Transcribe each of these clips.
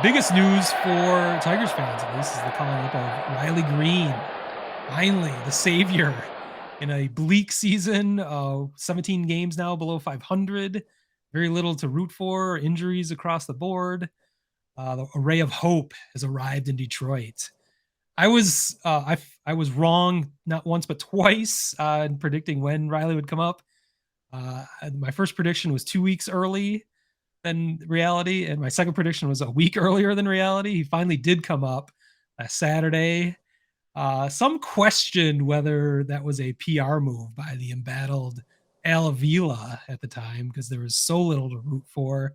Biggest news for Tigers fans, at least, is the calling up of Riley Greene. Finally, the savior in a bleak season. 17 games now below 500. Very little to root for. Injuries across the board. The array of hope has arrived in Detroit. I was wrong not once but twice in predicting when Riley would come up. My first prediction was 2 weeks early than reality, and my second prediction was a week earlier than reality. He finally did come up last Saturday. Some questioned whether that was a PR move by the embattled Al Avila at the time because there was so little to root for.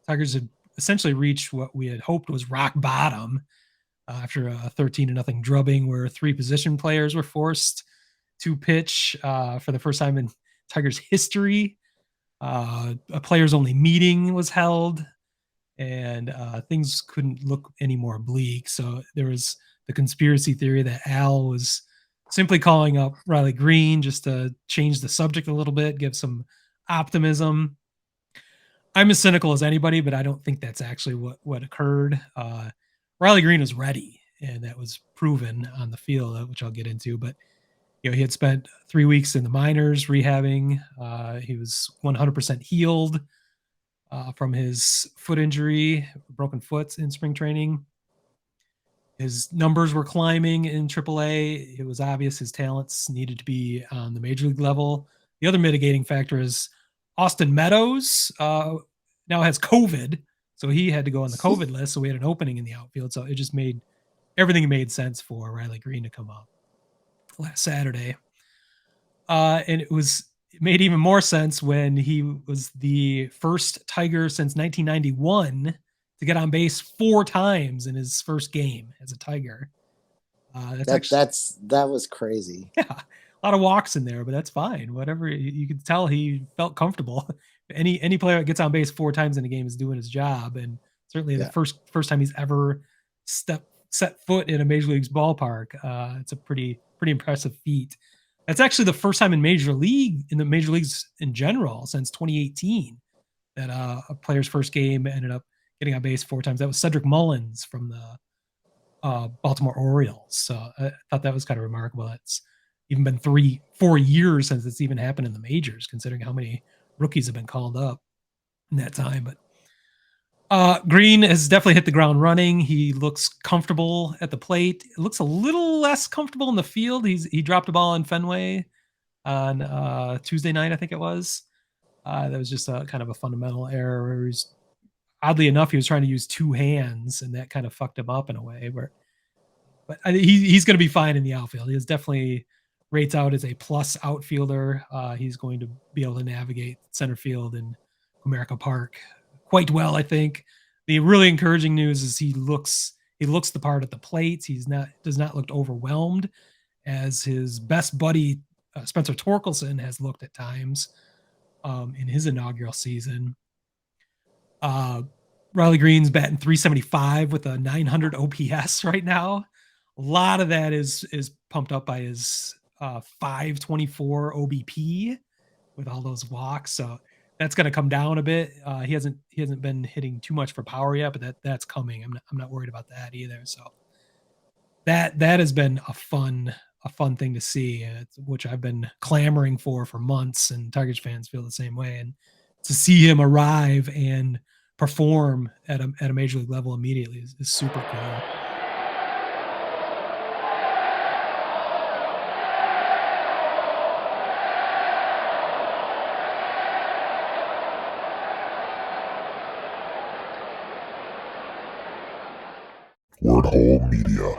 Tigers had essentially reached what we had hoped was rock bottom after a 13-0 drubbing where three position players were forced to pitch for the first time in Tigers history. A players only meeting was held, and things couldn't look any more bleak. So there was the conspiracy theory that Al was simply calling up Riley Greene just to change the subject a little bit, give some optimism. I'm as cynical as anybody, but I don't think that's actually what occurred. Riley Greene was ready, and that was proven on the field, which I'll get into. But he had spent 3 weeks in the minors rehabbing. He was 100% healed from his foot injury, broken foot in spring training. His numbers were climbing in AAA. It was obvious his talents needed to be on the major league level. The other mitigating factor is Austin Meadows now has COVID, so he had to go on the COVID list. So we had an opening in the outfield. So it just made everything made sense for Riley Greene to come up last Saturday. And it made even more sense when he was the first Tiger since 1991 to get on base 4 times in his first game as a Tiger. That was crazy. Yeah, a lot of walks in there, but that's fine. Whatever, you could tell he felt comfortable. Any player that gets on base 4 times in a game is doing his job, and certainly the first time he's ever set foot in a major league's ballpark. It's a pretty impressive feat. That's actually the first time in the major leagues in general since 2018 that a player's first game ended up getting on base 4 times. That was Cedric Mullins from the Baltimore Orioles. So I thought that was kind of remarkable. It's even been 4 years since it's even happened in the majors, considering how many rookies have been called up in that time. But Greene has definitely hit the ground running. He looks comfortable at the plate. It looks a little less comfortable in the field. He dropped a ball in Fenway on Tuesday night, I think it was. That was just a kind of a fundamental error. Where oddly enough, he was trying to use 2 hands, and that kind of fucked him up in a way. But he's going to be fine in the outfield. He is definitely rates out as a plus outfielder. He's going to be able to navigate center field in Comerica Park quite well, I think. The really encouraging news is he looks the part at the plate. Does not look overwhelmed as his best buddy Spencer Torkelson has looked at times in his inaugural season. Riley Greene's batting 375 with a 900 OPS right now. A lot of that is pumped up by his 524 OBP with all those walks. So that's going to come down a bit. He hasn't been hitting too much for power yet, but that's coming. I'm not worried about that either. So that has been a fun thing to see, which I've been clamoring for months, and Tigers fans feel the same way. And to see him arrive and perform at a major league level immediately is super cool. Word Hole Media.